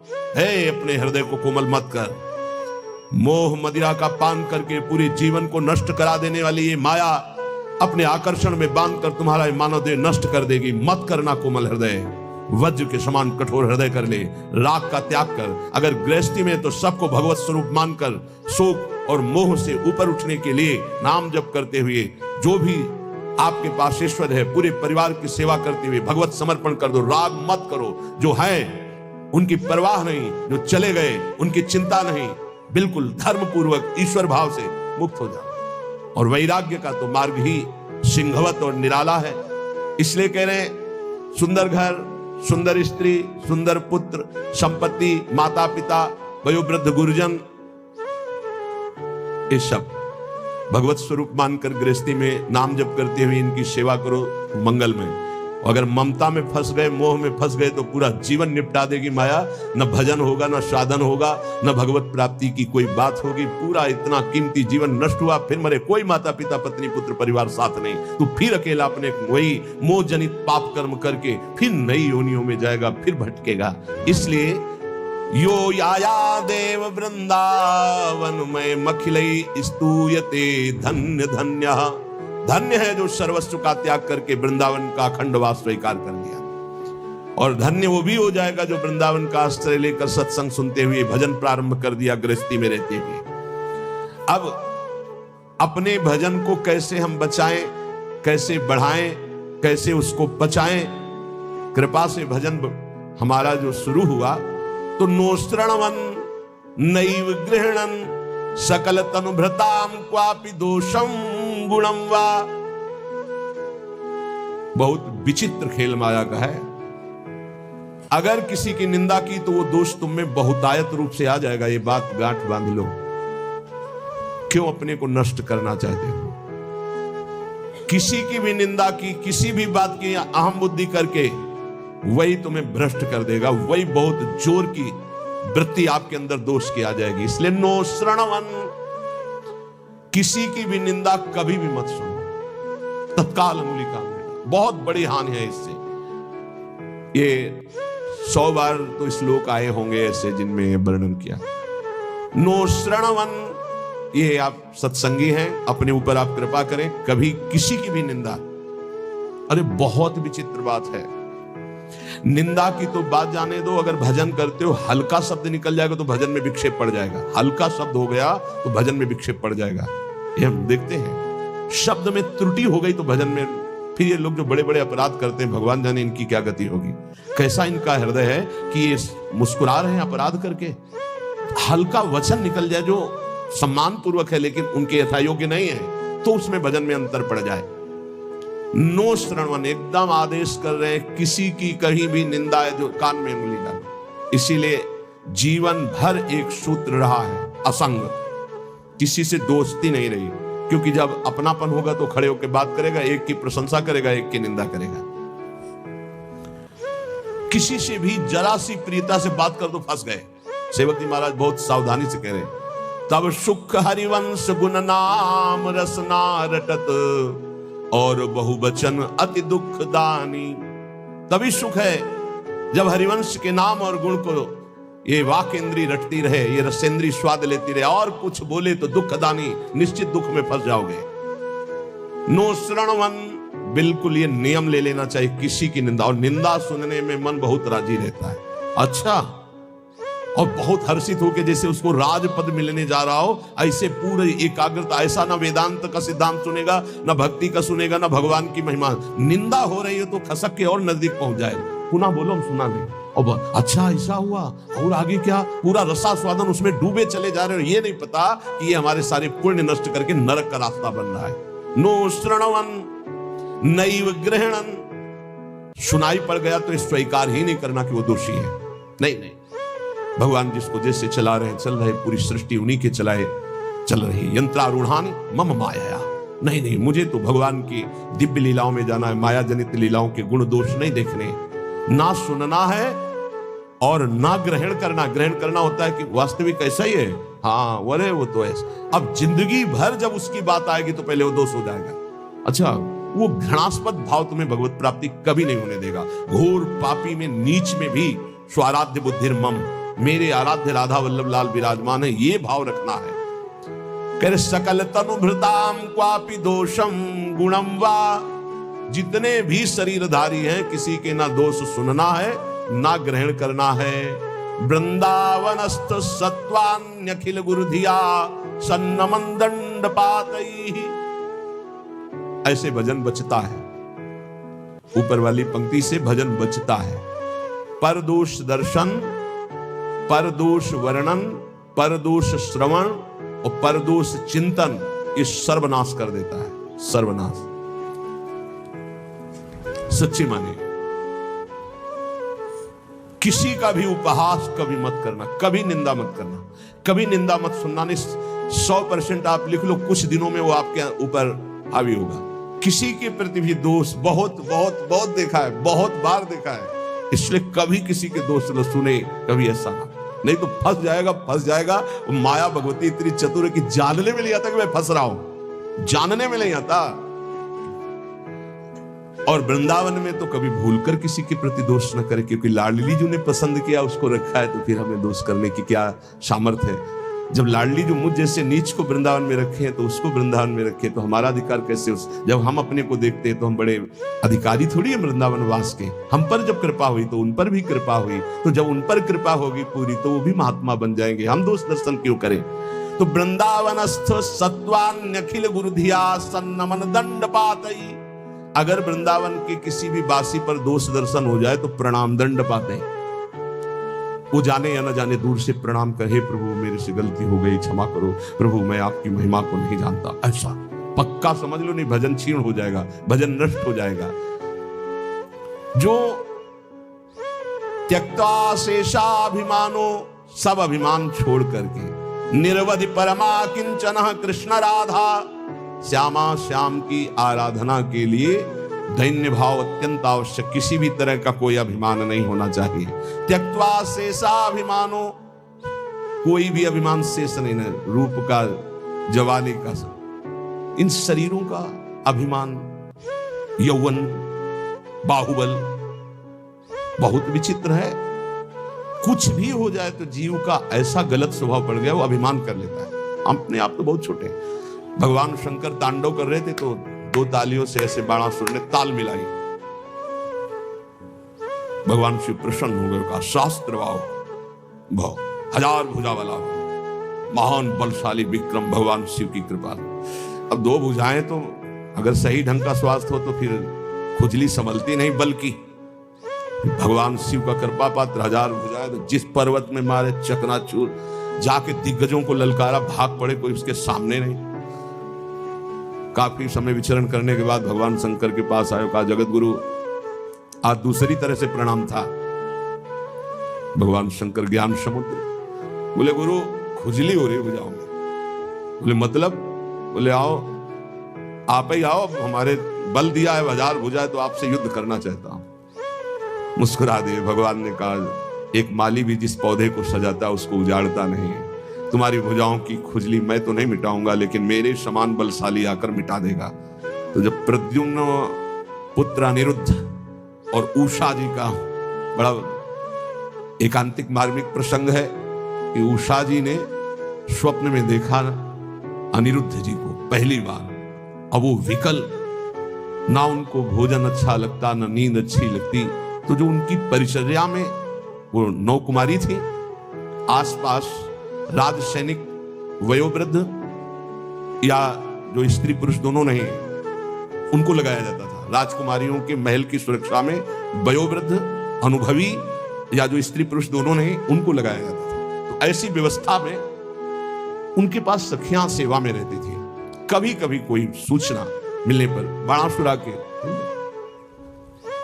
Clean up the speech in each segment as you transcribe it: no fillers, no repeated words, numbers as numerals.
हे अपने हृदय को कोमल मत कर। मोह मदिरा का पान करके पूरे जीवन को नष्ट करा देने वाली ये माया अपने आकर्षण में बांधकर तुम्हारा मानव देह नष्ट कर देगी। मत करना कोमल हृदय, वज्र के समान कठोर हृदय कर ले, राग का त्याग कर। अगर गृहस्थी में तो सबको भगवत स्वरूप मानकर शोक और मोह से ऊपर उठने के लिए नाम जप करते हुए, जो भी आपके पास ईश्वर है पूरे परिवार की सेवा करते हुए भगवत समर्पण कर दो। राग मत करो, जो है उनकी परवाह नहीं, जो चले गए उनकी चिंता नहीं, बिल्कुल धर्म पूर्वक ईश्वर भाव से मुक्त हो जाओ। और वैराग्य का तो मार्ग ही सिंहवत और निराला है। इसलिए कह रहे हैं सुंदर घर, सुंदर स्त्री, सुंदर पुत्र, संपत्ति, माता पिता, वयोवृद्ध गुरुजन, ये सब भगवत स्वरूप मानकर गृहस्थी में नाम जप करते हुए इनकी सेवा करो मंगल में। अगर ममता में फंस गए, मोह में फंस गए तो पूरा जीवन निपटा देगी माया। न भजन होगा, न साधन होगा, न भगवत प्राप्ति की कोई बात होगी। पूरा इतना कीमती जीवन नष्ट हुआ, फिर मरे, कोई माता पिता पत्नी पुत्र परिवार साथ नहीं, तू फिर अकेला अपने वही मोह जनित पाप कर्म करके फिर नई योनियों में जाएगा, फिर भटकेगा। इसलिए यो याया देव वृंदावन में मखिलई स्तूयते धन्य धन्य। धन्य है जो सर्वस्व का त्याग करके वृंदावन का अखंडवास स्वीकार कर लिया। और धन्य वो भी हो जाएगा जो वृंदावन का आश्रय लेकर सत्संग सुनते हुए भजन प्रारंभ कर दिया गृहस्थी में रहते हुए। अब अपने भजन को कैसे हम बचाएं, कैसे बढ़ाएं, कैसे उसको बचाएं। कृपा से भजन हमारा जो शुरू हुआ तो नोश्रणवन नैव गृहणन सकल तनुभृताम क्वापि दोषम गुणम वा। बहुत विचित्र खेल माया का है। अगर किसी की निंदा की तो वो दोष तुम में बहुतायत रूप से आ जाएगा। ये बात गांठ बांध लो। क्यों अपने को नष्ट करना चाहते हो? किसी की भी निंदा की, किसी भी बात की अहम बुद्धि करके वही तुम्हें भ्रष्ट कर देगा। वही बहुत जोर की वृत्ति आपके अंदर दोष की आ जाएगी। इसलिए नो श्रणवन, किसी की भी निंदा कभी भी मत सुनो, तत्काल अंगुली काट देना। बहुत बड़ी हानि है इससे। ये 100 बार तो श्लोक आए होंगे ऐसे जिनमें ये वर्णन किया। नो श्रणवन, ये आप सत्संगी हैं, अपने ऊपर आप कृपा करें, कभी किसी की भी निंदा। अरे बहुत विचित्र बात है। निंदा की तो बात जाने दो, अगर भजन करते हो हल्का शब्द निकल जाएगा तो भजन में विक्षेप पड़ जाएगा। हल्का शब्द हो गया तो भजन में विक्षेप पड़ जाएगा। ये हम देखते हैं। शब्द में त्रुटि हो गई तो भजन में, फिर ये लोग जो बड़े बड़े अपराध करते हैं, भगवान जाने इनकी क्या गति होगी। कैसा इनका हृदय है कि ये मुस्कुरा रहे हैं अपराध करके। हल्का वचन निकल जाए जो सम्मान पूर्वक है लेकिन उनके यथायोग्य नहीं है, तो उसमें भजन में अंतर पड़ जाए। नो श्रवण, एकदम आदेश कर रहे हैं, किसी की कहीं भी निंदा है जो कान में उंगली डालो। इसीलिए जीवन भर एक सूत्र रहा है, असंग। किसी से दोस्ती नहीं रही, क्योंकि जब अपनापन होगा तो खड़े होकर बात करेगा, एक की प्रशंसा करेगा, एक की निंदा करेगा। किसी से भी जरा सी प्रियता से बात कर तो फंस गए। सेवक जी महाराज बहुत सावधानी से कह रहे हैं, तब सुख हरिवंश गुण नाम रसना रटत और बहुवचन अति दुख दानी। तभी सुख है जब हरिवंश के नाम और गुण को ये वाक इंद्री रटती रहे, ये रसेंद्री स्वाद लेती रहे, और कुछ बोले तो दुख दानी, निश्चित दुख में फंस जाओगे। नो श्रणवन, बिल्कुल ये नियम ले लेना चाहिए किसी की निंदा। और निंदा सुनने में मन बहुत राजी रहता है, अच्छा, और बहुत हर्षित होकर जैसे उसको राजपद मिलने जा रहा हो, ऐसे पूरे एकाग्रता। ऐसा ना वेदांत का सिद्धांत सुनेगा, ना भक्ति का सुनेगा, ना भगवान की महिमा। निंदा हो रही है तो खसक के और नजदीक पहुंच जाए, पुनः बोलो हम सुना दे, और अच्छा ऐसा हुआ और आगे क्या, पूरा रसास्वादन उसमें डूबे चले जा रहे हो। ये नहीं पता कि ये हमारे सारे पुण्य नष्ट करके नरक का रास्ता बन रहा है। नो श्रणवन नैव ग्रहणन, सुनाई पड़ गया तो स्वीकार ही नहीं करना कि वो दोषी है। नहीं नहीं, भगवान जिसको जैसे चला रहे चल रहे, पूरी सृष्टि उन्हीं के चलाए चल रही। यंत्रारूढ़ानि मम माया, नहीं नहीं, मुझे तो भगवान की दिव्य लीलाओं में जाना है, माया जनित लीलाओं के गुण दोष नहीं देखने। ना सुनना है और ना ग्रहण करना। ग्रहण करना होता है कि वास्तविक ऐसा ही है, हाँ वरे वो तो ऐसा। अब जिंदगी भर जब उसकी बात आएगी तो पहले वो दोष हो जाएगा। अच्छा, वो घृणास्पद भाव तुम्हें भगवत प्राप्ति कभी नहीं होने देगा। घोर पापी में, नीच में भी स्वाराध्य बुद्धिर मम, मेरे आराध्य राधा वल्लभ लाल विराजमान है, ये भाव रखना है। कर सकल तनुभृताम क्वापि दोषम गुणम वा, जितने भी शरीरधारी हैं किसी के ना दोष सुनना है ना ग्रहण करना है। वृंदावनस्थ सत्वान्यखिल गुरुधिया सन्नमन दंड पातई, ऐसे भजन बचता है। ऊपर वाली पंक्ति से भजन बचता है। परदोष दर्शन, परदोष वर्णन, परदोष श्रवण और परदोष चिंतन ये सर्वनाश कर देता है, सर्वनाश। सच्ची माने, किसी का भी उपहास कभी मत करना, कभी निंदा मत करना, कभी निंदा मत सुनना। नहीं, 100% आप लिख लो, कुछ दिनों में वो आपके ऊपर हावी होगा। किसी के प्रति भी दोष बहुत बहुत बहुत देखा है, बहुत बार देखा है, इसलिए कभी किसी के दोष न सुने, कभी ऐसा ना, नहीं तो फंस जाएगा, फंस जाएगा। माया भगवती इतनी चतुर है कि जानने में नहीं आता कि मैं फंस रहा हूं, जानने में नहीं आता। और वृंदावन में तो कभी भूलकर किसी के प्रति दोष न करे, क्योंकि लाडली जी ने पसंद किया, उसको रखा है, तो फिर हमें दोष करने की क्या सामर्थ्य है। जब लाडली जो मुझ जैसे नीच को वृंदावन में रखे हैं तो उसको वृंदावन में रखे, तो हमारा अधिकार कैसे जब हम अपने को देखते हैं तो हम बड़े अधिकारी थोड़ी है वृंदावन वास के। हम पर जब कृपा हुई तो उन पर भी कृपा हुई, तो जब उन पर कृपा होगी पूरी तो वो भी महात्मा बन जाएंगे, हम दोष दर्शन क्यों करें। तो वृंदावनस्थ सत्वान्यखिल गुरुधिया सन्नमन दंड पातई, अगर वृंदावन के किसी भी वासी पर दोष दर्शन हो जाए तो प्रणाम दंड पाते हैं। वो जाने या न जाने दूर से प्रणाम कहे, प्रभु मेरे से गलती हो गई, क्षमा करो प्रभु, मैं आपकी महिमा को नहीं जानता, ऐसा पक्का समझ लो, नहीं भजन क्षीण हो जाएगा, भजन नष्ट हो जाएगा। जो त्यक्ता शेषाभिमानो, सब अभिमान छोड़ करके निरवधि परमा किंचन कृष्ण राधा, श्यामा श्याम की आराधना के लिए दैन्य भाव अत्यंत आवश्यक, किसी भी तरह का कोई अभिमान नहीं होना चाहिए। त्यक्त्वा शेषाभिमानो, कोई भी अभिमान शेष नहीं है, रूप का, जवानी का, इन शरीरों का अभिमान, यौवन, बाहुबल बहुत विचित्र है। कुछ भी हो जाए तो जीव का ऐसा गलत स्वभाव पड़ गया, वो अभिमान कर लेता है। हम अपने आप तो बहुत छोटे हैं। भगवान शंकर तांडव कर रहे थे तो 2 तालियों से ऐसे बाणासुर ने ताल मिलाई, भगवान शिव प्रसन्न हो गए, कहा शास्त्र भाव, 1000 भुजा वाला महान बलशाली विक्रम भगवान शिव की कृपा। अब 2 भुजाएं तो अगर सही ढंग का स्वास्थ्य हो तो फिर खुजली संभलती नहीं, बल्कि भगवान शिव का कृपा पात्र 1000 भुजाएं, तो जिस पर्वत में मारे चकनाचूर, जाके दिग्गजों को ललकारा, भाग पड़े, कोई उसके सामने नहीं। काफी समय विचरण करने के बाद भगवान शंकर के पास आयो, कहा जगत गुरु, आज दूसरी तरह से प्रणाम था। भगवान शंकर ज्ञान समुद्र, बोले गुरु खुजली हो रही भुजाओं में। बोले मतलब? बोले आओ, आप ही आओ, हमारे बल दिया है, 1000 भुजा है, तो आपसे युद्ध करना चाहता हूं। मुस्कुरा दिए। भगवान ने कहा एक माली भी जिस पौधे को सजाता उसको उजाड़ता नहीं है, तुम्हारी भुजाओं की खुजली मैं तो नहीं मिटाऊंगा, लेकिन मेरे समान बलशाली आकर मिटा देगा। तो जब प्रद्युम्न पुत्र अनिरुद्ध और उषा जी का बड़ा एकांतिक मार्मिक प्रसंग है कि उषा जी ने स्वप्न में देखा अनिरुद्ध जी को पहली बार। अब वो विकल, ना उनको भोजन अच्छा लगता, ना नींद अच्छी लगती। तो जो उनकी परिचर्या में वो 9 कुमारी थी, आसपास राज सैनिक वयोवृद्ध या जो स्त्री पुरुष दोनों नहीं, उनको लगाया जाता था। राजकुमारियों के महल की सुरक्षा में वयोवृद्ध, अनुभवी या जो स्त्री पुरुष दोनों नहीं, उनको लगाया जाता था। तो ऐसी व्यवस्था में उनके पास सखियां सेवा में रहती थी। कभी कभी कोई सूचना मिलने पर बाणासुर के,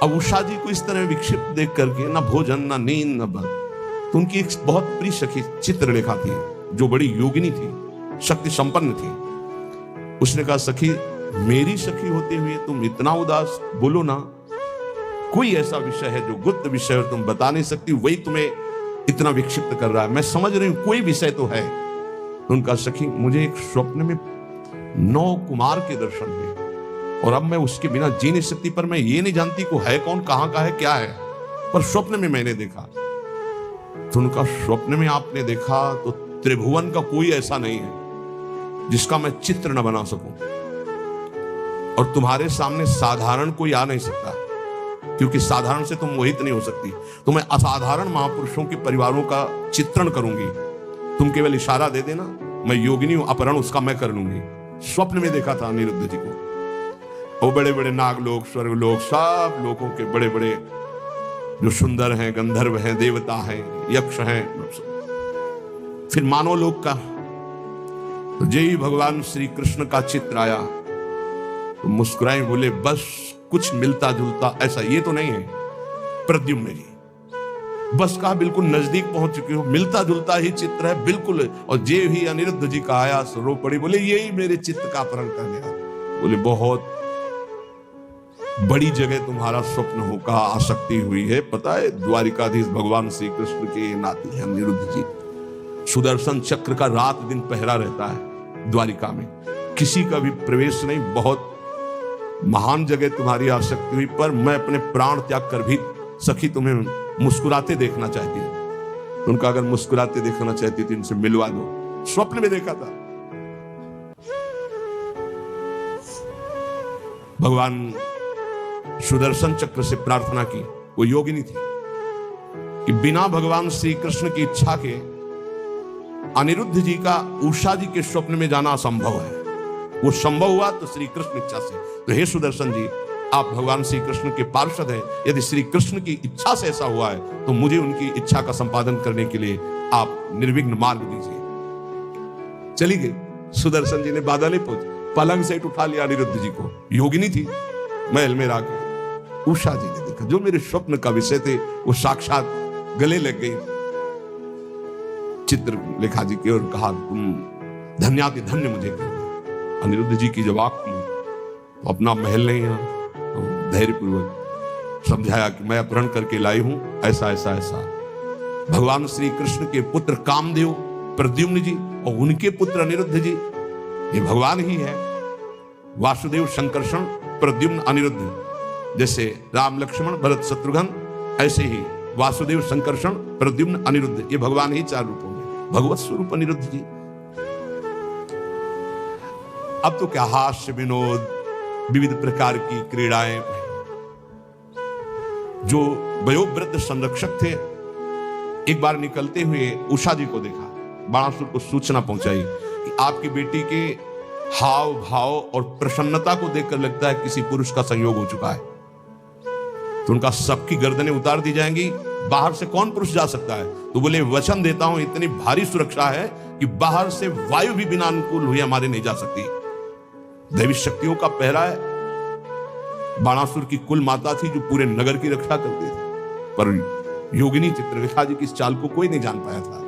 अब उषा जी को इस तरह विक्षिप्त देख करके ना भोजन, ना नींद, ना बल, तो उनकी एक बहुत प्रिय सखी चित्रलेखा थी, जो बड़ी योगिनी थी, शक्ति संपन्न थी। उसने कहा सखी, मेरी सखी होते हुए तुम इतना उदास, बोलो ना, कोई ऐसा विषय है जो गुप्त विषय तुम बता नहीं सकती, वही तुम्हें इतना विक्षिप्त कर रहा है। मैं समझ रही हूं कोई विषय तो है। उनका सखी, मुझे एक स्वप्न में 9 कुमार के दर्शन हुए और अब मैं उसके बिना जी नहीं सकती, पर मैं ये नहीं जानती को है कौन, कहां का है, क्या है, पर स्वप्न में मैंने देखा। तो उनका स्वप्न में आपने देखा तो त्रिभुवन का कोई ऐसा नहीं है जिसका मैं चित्र न बना सकूं, और तुम्हारे सामने साधारण कोई आ नहीं सकता, क्योंकि साधारण से तुम मोहित नहीं हो सकती। तो मैं असाधारण महापुरुषों के परिवारों का चित्रण करूंगी, तुम केवल इशारा दे देना, मैं योगिनी हूं, अपहरण उसका मैं कर लूंगी। स्वप्न में देखा था अनिरुद्ध जी को। वो बड़े बड़े नागलोक, स्वर्गलोक, सब लोगों के बड़े बड़े जो सुंदर हैं, गंधर्व हैं, देवता हैं, यक्ष हैं, फिर मानव लोक का। तो जय भगवान श्री कृष्ण का चित्र आया तो मुस्कुराए, बोले बस कुछ मिलता जुलता ऐसा ये तो नहीं है प्रद्युम्न जी, बस कहा बिल्कुल नजदीक पहुंच चुके हो, मिलता जुलता ही चित्र है बिल्कुल। और जे ही अनिरुद्ध जी का आया सो रो पड़ी, बोले यही मेरे चित्त का अपहरण कर लिया। बोले बहुत बड़ी जगह तुम्हारा स्वप्न होगा आसक्ति हुई है, पता है द्वारिकाधीश भगवान श्री कृष्ण के नाती है अनिरुद्ध जी। सुदर्शन चक्र का रात दिन पहरा रहता है द्वारिका में, किसी का भी प्रवेश नहीं, बहुत महान जगह तुम्हारी आसक्ति हुई, पर मैं अपने प्राण त्याग कर भी सखी तुम्हें मुस्कुराते देखना चाहती हूं। उनका अगर मुस्कुराते देखना चाहती थी इनसे मिलवा दो। स्वप्न में देखा था भगवान सुदर्शन चक्र से प्रार्थना की, वो योगिनी थी कि बिना भगवान श्री कृष्ण की इच्छा के अनिरुद्ध जी का उषा जी के स्वप्न में जाना असंभव है। वो संभव हुआ तो श्री कृष्ण इच्छा से। तो हे सुदर्शन जी, आप भगवान श्री कृष्ण के पार्षद हैं, यदि श्री कृष्ण की इच्छा से ऐसा हुआ है तो मुझे उनकी इच्छा का संपादन करने के लिए आप निर्विघ्न मार्ग दीजिए। चली गई। सुदर्शन जी ने बादल पहुंच पलंग से उठा लिया अनिरुद्ध जी को। योगिनी थी, महल में आके उषा जी ने देखा, जो मेरे स्वप्न का विषय थे वो साक्षात गले लग गई चित्रलेखा जी की और कहा तुम धन्याति धन्य मुझे कर दो। अनिरुद्ध जी की जब आंख खुली तो अपना महल नहीं है, तो धैर्यपूर्वक समझाया कि मैं अपहरण करके लाई हूं, ऐसा ऐसा ऐसा। भगवान श्री कृष्ण के पुत्र कामदेव प्रद्युम्न जी और उनके पुत्र अनिरुद्ध जी ये भगवान ही है। वासुदेव संकर्षण प्रद्युम्न अनिरुद्ध, जैसे राम लक्ष्मण भरत शत्रुघ्न, ऐसे ही वासुदेव संकर्षण प्रद्युम्न अनिरुद्ध, ये भगवान ही चार रूपों में, भगवत स्वरूप अनिरुद्ध जी। अब तो क्या हास्य विनोद, विविध प्रकार की क्रीड़ाएं। जो वयोवृद्ध संरक्षक थे एक बार निकलते हुए उषा जी को देखा, बाणासुर को सूचना पहुंचाई कि आपकी बेटी के हाव भाव और प्रसन्नता को देखकर लगता है किसी पुरुष का संयोग हो चुका है, तो उनका सबकी गर्दनें उतार दी जाएंगी, बाहर से कौन पुरुष जा सकता है। तो बोले वचन देता हूं इतनी भारी सुरक्षा है कि बाहर से वायु भी बिना अनुकूल हुए हमारे नहीं जा सकती। दैवी शक्तियों का पहरा है। बाणासुर की कुल माता थी जो पूरे नगर की रक्षा करती थी, पर योगिनी चित्रलेखा जी की इस चाल को कोई नहीं जान पाया था।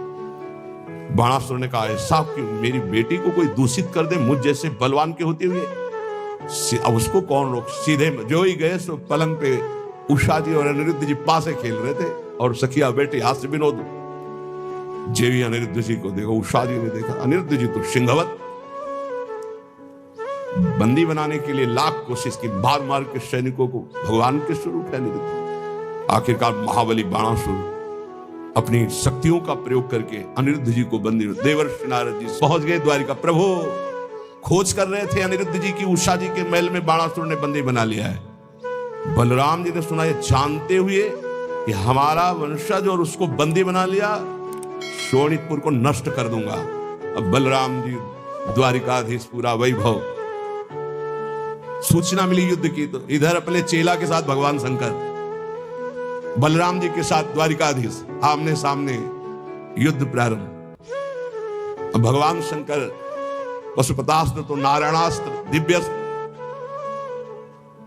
बाणासुर ने कहा ऐसा कि मेरी बेटी को कोई दूषित कर दे मुझ जैसे बलवान के होते हुए, अब उसको कौन रोक। सीधे जो ही गए सो पलंग पे उषा जी और अनिरुद्ध जी पासे खेल रहे थे और सखिया बेटे हास्य विनोद। जेवी अनिरुद्ध जी को देखो, उषा जी ने देखा अनिरुद्ध जी तो सिंहवत, बंदी बनाने के लिए लाख कोशिश की, मार मार के सैनिकों को, भगवान के स्वरूप है अनिरुद्ध। आखिरकार महाबली बाणासुर अपनी शक्तियों का प्रयोग करके अनिरुद्ध जी को बंदी, देवर्षि नारद जी पहुंच गए द्वारिका। प्रभु खोज कर रहे थे अनिरुद्ध जी की, उषा जी के महल में बाणासुर ने बंदी बना लिया है। बलराम जी ने सुना, ये जानते हुए कि हमारा वंशज और उसको बंदी बना लिया, शोणितपुर को नष्ट कर दूंगा। अब बलराम जी द्वारिकाधीश पूरा वैभव, सूचना मिली युद्ध की, तो इधर अपने चेला के साथ भगवान शंकर, बलराम जी के साथ द्वारिकाधीश, आमने सामने युद्ध प्रारंभ। अब भगवान शंकर पशुपतास्त्र तो नारायणास्त्र दिव्यास्त्र।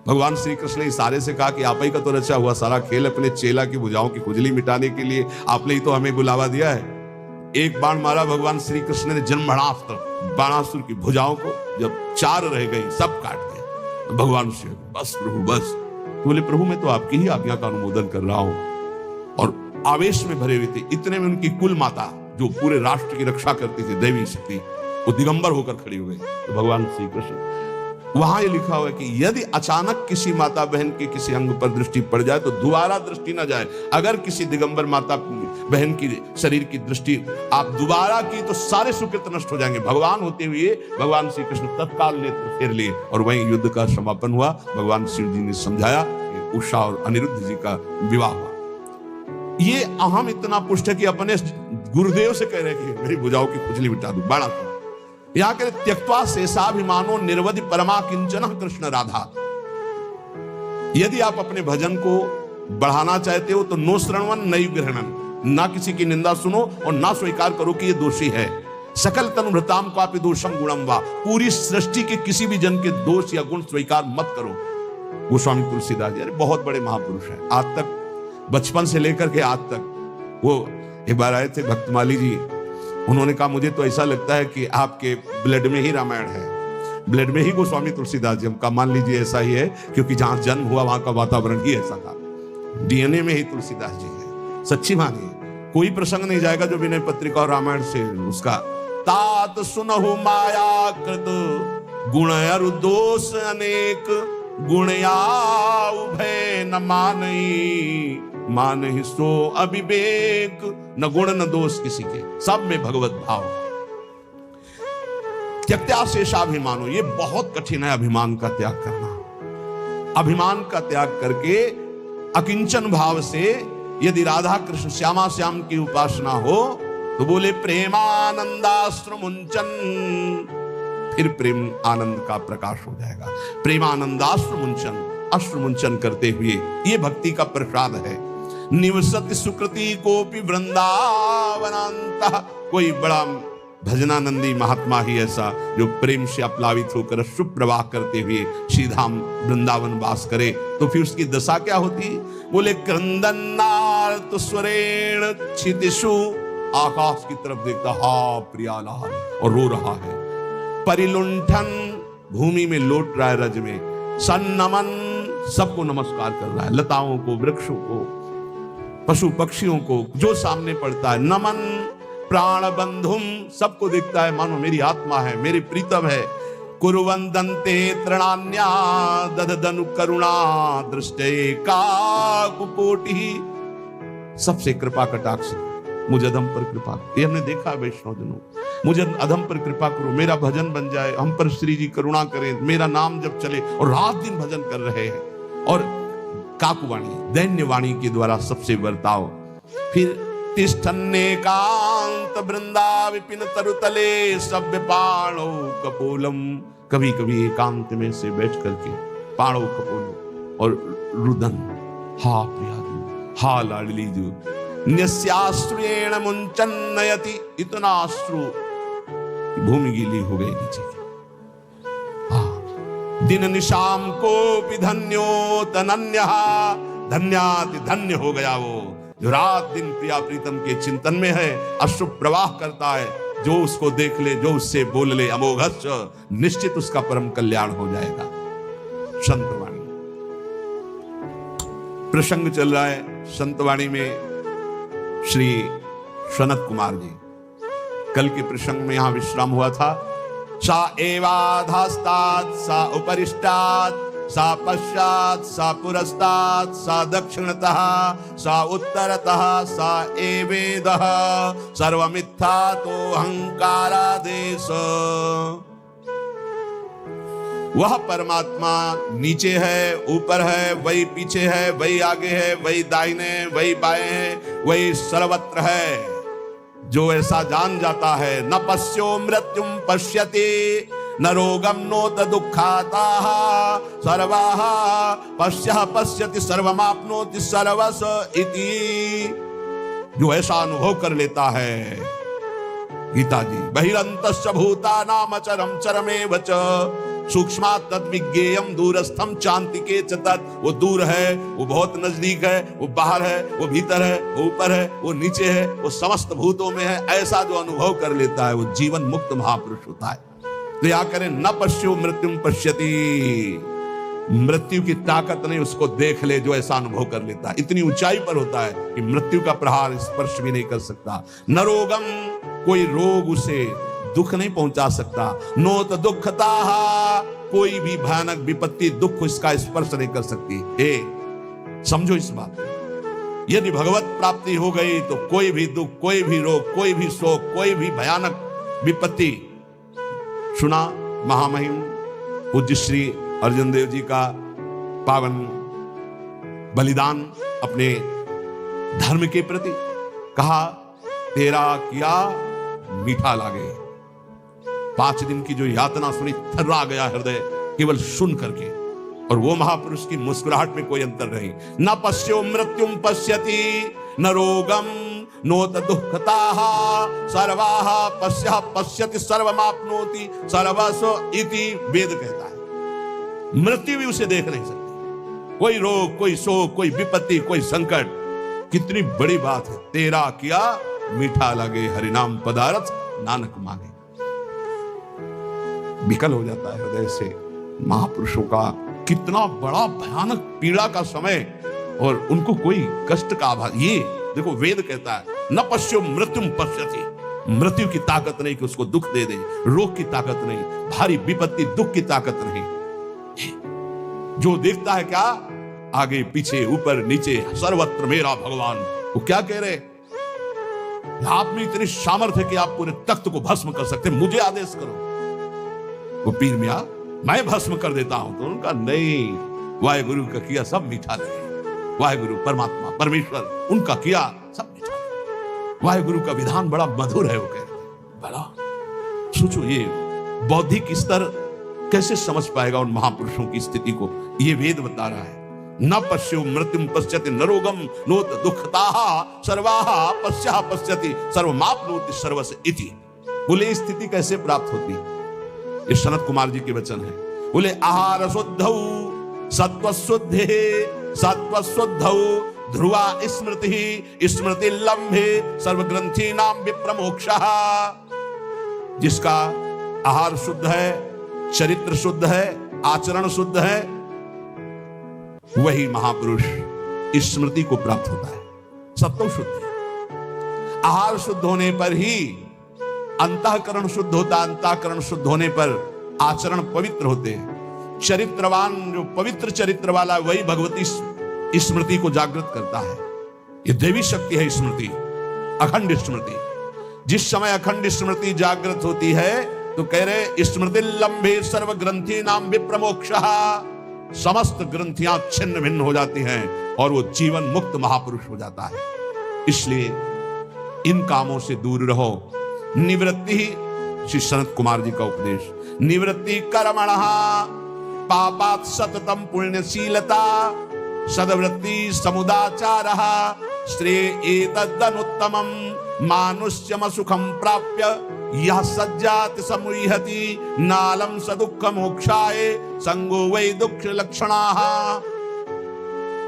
भगवान श्री कृष्ण ने इशारे से कहा कि आप ही का तो रचा हुआ सारा खेल अपने चेला की भुजाओं की खुजली मिटाने के लिए आपने ही तो हमें बुलावा दिया है। एक बाण मारा भगवान श्री कृष्ण ने जन्मणास्त्र, बाणासुर की भुजाओं को जब चार रह गई सब काट दिया। भगवान श्री बस प्रभु बस। बोले प्रभु मैं तो आपकी ही आज्ञा का अनुमोदन कर रहा हूं। और आवेश में भरे हुए थे। इतने में उनकी कुल माता जो पूरे राष्ट्र की रक्षा करती थी, देवी शक्ति, वो दिगंबर होकर खड़ी हो गई। तो भगवान श्री कृष्ण वहां ये लिखा हुआ है कि यदि अचानक किसी माता बहन के किसी अंग पर दृष्टि पड़ जाए तो दोबारा दृष्टि ना जाए। अगर किसी दिगंबर माता बहन की शरीर की दृष्टि आप दोबारा की तो सारे सुकृत नष्ट हो जाएंगे। भगवान होते हुए भगवान श्री कृष्ण तत्काल नेत्र फेर लिए और वहीं युद्ध का समापन हुआ। भगवान शिव जी ने समझाया कि उषा और अनिरुद्ध जी का विवाह हुआ। ये अहम इतना पुष्ट है कि अपने गुरुदेव से कह रहे कि मेरी भुजाओं की खुजली मिटा दू। बाणा यहां के त्यक्त्वा शेषाभिमानो निर्वधि परमा किंचन कृष्ण राधा। यदि आप अपने भजन को बढ़ाना चाहते हो तो नो श्रवण नयु ग्रहणन, ना किसी की निंदा सुनो और ना स्वीकार करो कि ये दोषी है। सकल तनुभृताम क्वापि दोषम गुणम वा, पूरी सृष्टि के किसी भी जन के दोष या गुण स्वीकार मत करो। गोस्वामी तुलसीदास जी बहुत बड़े महापुरुष हैं। आज तक बचपन से लेकर के आज तक वो एक बार आए थे भक्तमाली जी, उन्होंने कहा मुझे तो ऐसा लगता है कि आपके ब्लड में ही रामायण है, ब्लड में ही गोस्वामी तुलसीदास जी। हम कहा मान लीजिए ऐसा ही है, क्योंकि जहां जन्म हुआ वहां का वातावरण ही ऐसा था, डीएनए में ही तुलसीदास जी है। सच्ची मानिए, कोई प्रसंग नहीं जाएगा जो विनय पत्रिका और रामायण से उसका तात सुनहु माया कृत गुण अरु दोष अनेक, गुणया उभय न मानई मानहि सो अविवेक, न गुण न दोष किसी के, सब में भगवत भाव। त्यक्त्या शेषाभिमानो, ये बहुत कठिन है अभिमान का त्याग करना। अभिमान का त्याग करके अकिंचन भाव से यदि राधा कृष्ण श्यामा श्याम की उपासना हो तो बोले प्रेमानंदाश्रु मुंचन, फिर प्रेम आनंद का प्रकाश हो जाएगा। प्रेमानंदाश्रु मुंचन, अश्रु मुंचन करते हुए, ये भक्ति का प्रसाद है। निवसति सुकृति कोपि वृंदावनांतः, कोई बड़ा भजनानंदी महात्मा ही ऐसा जो प्रेम से अप्लावित होकर सुप्रवाह करते हुए श्रीधाम वृंदावन वास करे तो फिर उसकी दशा क्या होती? बोले क्रंदनार्त स्वरेण क्षितिषु, आकाश की तरफ देखता हा प्रियालाल और रो रहा है। परिलुंठन, भूमि में लौट रहा है रज में। सन्नमन, सबको नमस्कार कर रहा है, लताओं को, वृक्षों को, पशु पक्षियों को, जो सामने पड़ता है। नमन प्राण बंधुम, सबको दिखता है मानो मेरी आत्मा है, मेरी प्रीतम है। कुरुवंदन्ते तृणान्या ददनु करुणा दृष्टे काकुकोटि, सबसे कृपा कटाक्ष, मुझे अधम पर कृपा। ये हमने देखा वैष्णवजनों, मुझे अधम पर कृपा करो, मेरा भजन बन जाए, हम पर श्री जी करुणा करें, मेरा नाम जब चले। और रात दिन भजन कर रहे हैं। और काकुवाणी, दैन्य वाणी के द्वारा सबसे बर्ताव। फिर तिष्ठन्नेकांत वृंदा विपिन तरुतले सभ्य पाणो कपोलम, कभी कभी एकांत में से बैठ करके पाणो कपोलो और रुदन, हा प्रिया हा लाडली जो, न्यस्याश्रुएण मुंचन नयति, इतना अश्रु भूमि गीली हो गई नीचे की। दिन निशाम को भी धन्यो तनन्यः, धन्याति धन्य हो गया वो जो रात दिन प्रिया प्रीतम के चिंतन में है, अश्रु प्रवाह करता है। जो उसको देख ले, जो उससे बोल ले, अमोघश्च, निश्चित उसका परम कल्याण हो जाएगा। संतवाणी प्रसंग चल रहा है। संतवाणी में श्री सनत कुमार जी, कल के प्रसंग में यहां विश्राम हुआ था। सा एवाधास्तात् सा उपरिष्टात् सा पश्चात् सा पुरस्तात् सा दक्षिणतः सा उत्तरतः सा एवेदः सर्वमिथ्या तो अहंकारादेश। वह परमात्मा नीचे है, ऊपर है, वही पीछे है, वही आगे है, वही दाहिने, वही बाएं है, वही सर्वत्र है। जो ऐसा जान जाता है, न पश्यो मृत्युम पश्यति न रोगम नोत दुखाता सर्वाः पश्यः पश्यति सर्वमाप्नोति सर्वस इति। जो ऐसा अनुभव कर लेता है, गीता जी, बहिरंतस्य भूतानाम अचरम चरमेव च सूक्ष्मात् तद्विज्ञेयम् दूरस्थम चान्तिके च तत्। वो दूर है, वो बहुत नजदीक है, वो बाहर है, वो भीतर है, वो ऊपर है, वो नीचे है, वो समस्त भूतों में है। ऐसा जो अनुभव कर लेता है वो जीवन मुक्त महापुरुष होता है। तो या करें, न पश्यो मृत्युम पश्यति, मृत्यु की ताकत नहीं उसको देख ले जो ऐसा अनुभव कर लेता है। इतनी ऊंचाई पर होता है कि मृत्यु का प्रहार स्पर्श भी नहीं कर सकता। न रोगम, कोई रोग उसे दुख नहीं पहुंचा सकता। नोत दुखता, कोई भी भयानक विपत्ति दुख इसका स्पर्श नहीं कर सकती। समझो इस बात को। यदि भगवत प्राप्ति हो गई तो कोई भी दुख, कोई भी रोग, कोई भी शोक, कोई भी भयानक विपत्ति। सुना महामहिम पूज्य श्री अर्जुन देव जी का पावन बलिदान अपने धर्म के प्रति। कहा तेरा किया मीठा लागे। 5 दिन की जो यातना सुनी, थर्रा गया हृदय केवल सुन करके। और वो महापुरुष की मुस्कुराहट में कोई अंतर नहीं। न पश्यो मृत्युम पश्यति न रोगम नोत दुःखताः सर्वाः पश्यः पश्यति सर्वमाप्नोति सर्वस्व इति वेद कहता है। मृत्यु भी उसे देख नहीं सकती। कोई रोग, कोई शोक, कोई विपत्ति, कोई संकट, कितनी बड़ी बात है। तेरा किया मीठा लगे, हरिनाम पदारथ नानक मांगे। विकल हो जाता है हृदय से महापुरुषों का कितना बड़ा भयानक पीड़ा का समय, और उनको कोई कष्ट का आभास। ये देखो वेद कहता है न पश्यो मृत्युम पश्यति। मृत्यु की ताकत नहीं कि उसको दुख दे दे, रोग की ताकत नहीं, भारी विपत्ति दुख की ताकत नहीं। जो देखता है क्या, आगे पीछे ऊपर नीचे सर्वत्र मेरा भगवान। वो क्या कह रहे, आप में इतनी सामर्थ्य कि आप पूरे तख्त को भस्म कर सकते, मुझे आदेश करो। वो पीर मियां मैं भस्म कर देता हूं। तो उनका नहीं, वाहेगुरु का किया सब मीठा लगे। वाहेगुरु परमात्मा परमेश्वर उनका किया सब मीठा लगे। वाहेगुरु का विधान बड़ा मधुर है। वो कह बड़ा सोचो, ये बौद्धिक स्तर कैसे समझ पाएगा उन महापुरुषों की स्थिति को। ये वेद बता रहा है न पश्यो मृत्युम पश्यति न रोगम नोत दुःखताः सर्वाः पश्यः पश्यति सर्वमाप्नोति सर्वस्य इति। बोले स्थिति कैसे प्राप्त होती। ये सनत कुमार जी के वचन है। बोले आहार शुद्धौ सत्व शुद्धे सत्व शुद्धौ ध्रुवा स्मृति स्मृति लंभे सर्वग्रंथि नाम विप्रमोक्षः। जिसका आहार शुद्ध है, चरित्र शुद्ध है, आचरण शुद्ध है, वही महापुरुष स्मृति को प्राप्त होता है। सत्व शुद्धि, आहार शुद्ध होने पर ही अंतःकरण शुद्ध होता, अंतःकरण शुद्ध होने पर आचरण पवित्र होते हैं। चरित्रवान, जो पवित्र चरित्र वाला, वही भगवती स्मृति को जागृत करता है। ये देवी शक्ति है स्मृति, अखंड स्मृति। जिस समय अखंड स्मृति जागृत होती है तो कह रहे स्मृति लंबे सर्व ग्रंथि नाम विप्रमोक्षः। समस्त ग्रंथियां छिन्न भिन्न हो जाती हैं और वो जीवन मुक्त महापुरुष हो जाता है। इसलिए इन कामों से दूर रहो। निवृत्ति ही श्री सनत कुमार जी का उपदेश, निवृत्ति कर्मणः पापात् सततम पुण्यशीलता सदवृत्ति समुदाचारः श्रेय एतदनुत्तमं मानुष्यम सुखम प्राप्य यह सज्जाति समुह्यति नालम सदुःख मोक्षाय संगो वै दुःख लक्षणाः।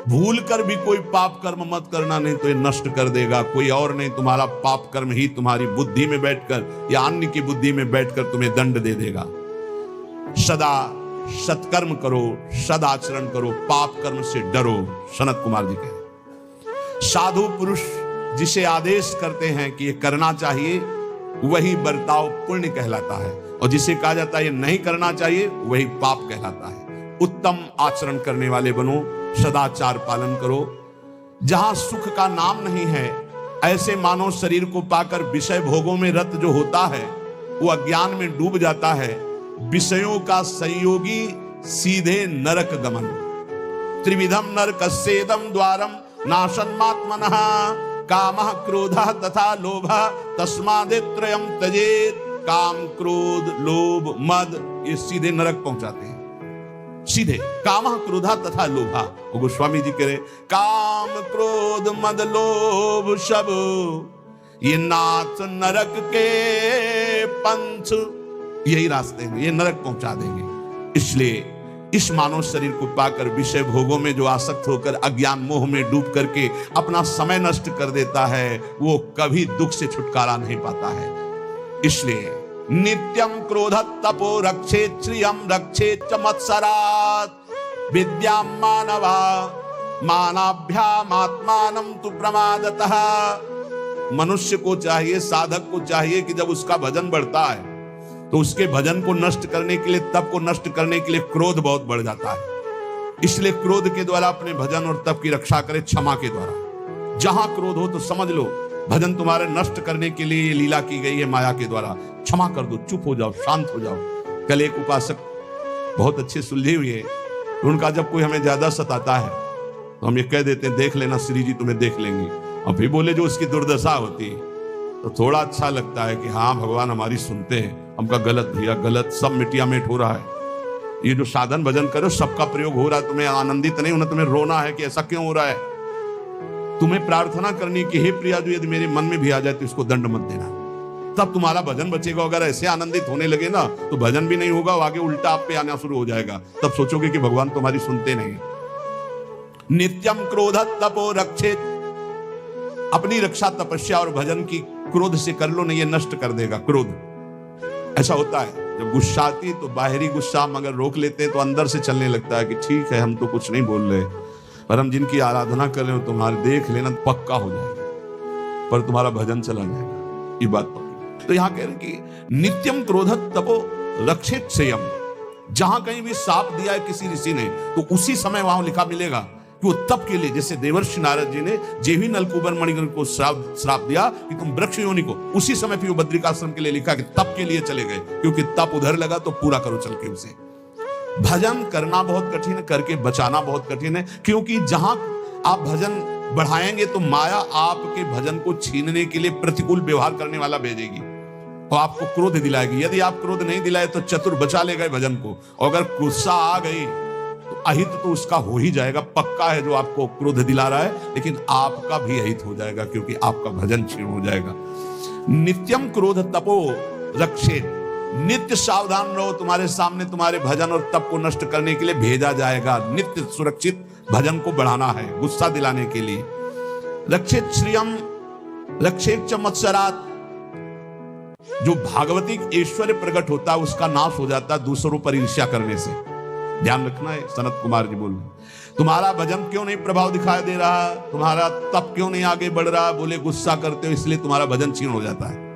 भूल कर भी कोई पाप कर्म मत करना, नहीं तो ये नष्ट कर देगा। कोई और नहीं, तुम्हारा पाप कर्म ही तुम्हारी बुद्धि में बैठकर या अन्य की बुद्धि में बैठकर तुम्हें दंड दे देगा। सदा सत्कर्म करो, सदाचरण करो, पाप कर्म से डरो। सनत कुमार जी कहे साधु पुरुष जिसे आदेश करते हैं कि ये करना चाहिए, वही बर्ताव पुण्य कहलाता है, और जिसे कहा जाता है ये नहीं करना चाहिए, वही पाप कहलाता है। उत्तम आचरण करने वाले बनो, सदाचार पालन करो। जहां सुख का नाम नहीं है, ऐसे मानव शरीर को पाकर विषय भोगों में रत जो होता है, वो अज्ञान में डूब जाता है। विषयों का संयोगी सीधे नरक गमन। त्रिविधम नरकस्येदं द्वारम नाशन्मात्मनः कामः क्रोधः तथा लोभः तस्मादेत्रयं त्यजेत्। काम, क्रोध, लोभ, मद, ये सीधे नरक पहुंचाते हैं। सीधे कामः क्रोधः तथा लोभः। गोस्वामी जी कह रहे काम, क्रोध, मद, लोभ सब ये नाथ नरक के पंथ, यही रास्ते हैं, ये नरक पहुंचा देंगे। इसलिए इस मानव शरीर को पाकर विषय भोगों में जो आसक्त होकर अज्ञान मोह में डूब करके अपना समय नष्ट कर देता है, वो कभी दुख से छुटकारा नहीं पाता है। इसलिए नित्यम क्रोध तपो रक्षेत् श्रियं रक्षेत् मत्सरात् विद्यां मानवा मानाभ्यामात्मानं तु प्रमादतः। मनुष्य को चाहिए, साधक को चाहिए कि जब उसका भजन बढ़ता है, तो उसके भजन को नष्ट करने के लिए, तप को नष्ट करने के लिए क्रोध बहुत बढ़ जाता है। इसलिए क्रोध के द्वारा अपने भजन और तप की रक्षा करे, क्षमा के द्वारा। जहां क्रोध हो तो समझ लो भजन तुम्हारे नष्ट करने के लिए ये लीला की गई है माया के द्वारा। क्षमा कर दो, चुप हो जाओ, शांत हो जाओ। कल एक उपासक बहुत अच्छे सुलझे हुए, तो उनका जब कोई हमें ज्यादा सताता है तो हम ये कह देते हैं, देख लेना श्री जी तुम्हें देख लेंगे। और फिर बोले जो उसकी दुर्दशा होती तो थोड़ा अच्छा लगता है कि हाँ भगवान हमारी सुनते हैं, हमका गलत भैया गलत, सब मिटिया मिट हो रहा है। ये जो साधन भजन करो सबका प्रयोग हो रहा है, तुम्हें आनंदित नहीं होना, तुम्हें रोना है कि ऐसा क्यों हो रहा है। तुम्हें प्रार्थना करनी कि हे प्रिया जो यदि मेरे मन में भी आ जाए तो इसको दंड मत देना, तब तुम्हारा भजन बचेगा। अगर ऐसे आनंदित होने लगे ना तो भजन भी नहीं होगा, आगे उल्टा आप पे आना शुरू हो जाएगा। तब सोचोगे कि भगवान तुम्हारी सुनते नहीं। नित्यम क्रोध तपो रक्षित, अपनी रक्षा तपस्या और भजन की क्रोध से कर लो, नहीं ये नष्ट कर देगा। क्रोध ऐसा होता है जब गुस्सा आती तो बाहरी गुस्सा हम अगर रोक लेते हैं तो अंदर से चलने लगता है कि ठीक है हम तो कुछ नहीं बोल रहे, पर हम जिनकी आराधना कर रहे हो तुम्हारे देख लेना पक्का हो जाएगा, पर तुम्हारा भजन चला जाएगा, ये बात पक्की। तो यहां कह रहे कि नित्यम क्रोध तपो रक्षित संयम। जहां कहीं भी साप दिया है किसी ऋषि ने तो उसी समय वहां लिखा मिलेगा कि वो तप के लिए, जैसे देवर्षि नारद जी ने जेवी नलकूबर मणिग्रह को श्राप दिया कि तुम वृक्ष योनि को, उसी समय फिर वो बद्रिकाश्रम के लिए लिखा कि तप के लिए चले गए, क्योंकि तप उधर लगा तो पूरा करो चल के उसे। भजन करना बहुत कठिन है, करके बचाना बहुत कठिन है, क्योंकि जहां आप भजन बढ़ाएंगे तो माया आपके भजन को छीनने के लिए प्रतिकूल व्यवहार करने वाला भेजेगी और आपको क्रोध दिलाएगी। यदि आप क्रोध नहीं दिलाए तो चतुर बचा ले गए भजन को, और अगर गुस्सा आ गई तो अहित तो उसका हो ही जाएगा, पक्का है जो आपको क्रोध दिला रहा है, लेकिन आपका भी अहित हो जाएगा क्योंकि आपका भजन क्षीण हो जाएगा। नित्यम क्रोध तपो रक्षित, नित्य सावधान रहो, तुम्हारे सामने तुम्हारे भजन और तप को नष्ट करने के लिए भेजा जाएगा। नित्य सुरक्षित भजन को बढ़ाना है, गुस्सा दिलाने के लिए। रक्षित श्रियम रक्षित च मत्सरात, जो भागवती ऐश्वर्य प्रकट होता है उसका नाश हो जाता है दूसरों पर ईर्ष्या करने से। ध्यान रखना है। सनत कुमार जी बोल रहे तुम्हारा भजन क्यों नहीं प्रभाव दिखाई दे रहा, तुम्हारा तप क्यों नहीं आगे बढ़ रहा, बोले गुस्सा करते हो इसलिए तुम्हारा भजन क्षीण हो जाता है।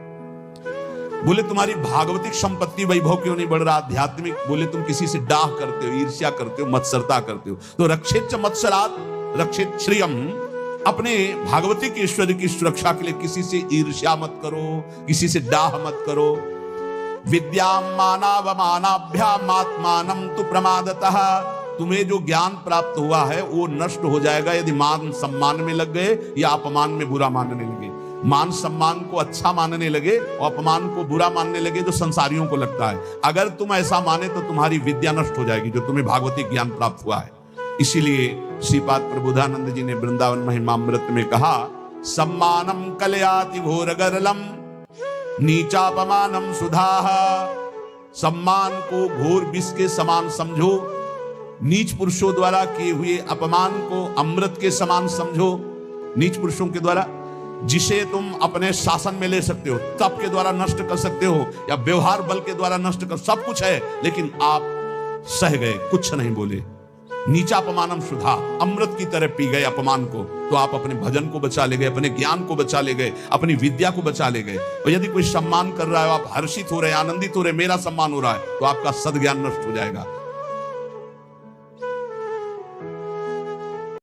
बोले तुम्हारी भागवतिक संपत्ति वैभव क्यों नहीं बढ़ रहा, आध्यात्मिक, बोले तुम किसी से डाह करते हो, ईर्ष्या करते हो, मत्सरता करते हो। तो रक्षित च मत्सरात रक्षित श्रियम, अपने भागवतिक ऐश्वर्य की सुरक्षा के लिए किसी से ईर्ष्या मत करो, किसी से डाह मत करो। विद्याम मानावमानाभ्याम आत्मानं तु प्रमादतः, तुम्हें जो ज्ञान प्राप्त हुआ है वो नष्ट हो जाएगा यदि मान सम्मान में लग गए या अपमान में बुरा मानने लगे। मान सम्मान को अच्छा मानने लगे और अपमान को बुरा मानने लगे जो संसारियों को लगता है। अगर तुम ऐसा माने तो तुम्हारी विद्या नष्ट हो जाएगी जो तुम्हें भागवतिक ज्ञान प्राप्त हुआ है। इसीलिए श्रीपाद प्रबोधानंद जी ने वृंदावन महिमामृत में कहा, सम्मानम कलयाति घोर गरलम नीचापमानम सुधाः, सम्मान को घोर विष के समान समझो, नीच पुरुषों द्वारा किए हुए अपमान को अमृत के समान समझो। नीच पुरुषों के द्वारा जिसे तुम अपने शासन में ले सकते हो, तप के द्वारा नष्ट कर सकते हो या व्यवहार बल के द्वारा नष्ट कर, सब कुछ है, लेकिन आप सह गए, कुछ नहीं बोले। नीचापमानम सुधा, अमृत की तरह पी गए अपमान को, तो आप अपने भजन को बचा ले गए, अपने ज्ञान को बचा ले गए, अपनी विद्या को बचा ले गए। और यदि कोई सम्मान कर रहा है, आप हर्षित हो रहे, आनंदित हो रहे, मेरा सम्मान हो रहा है, तो आपका सद्ज्ञान नष्ट हो जाएगा।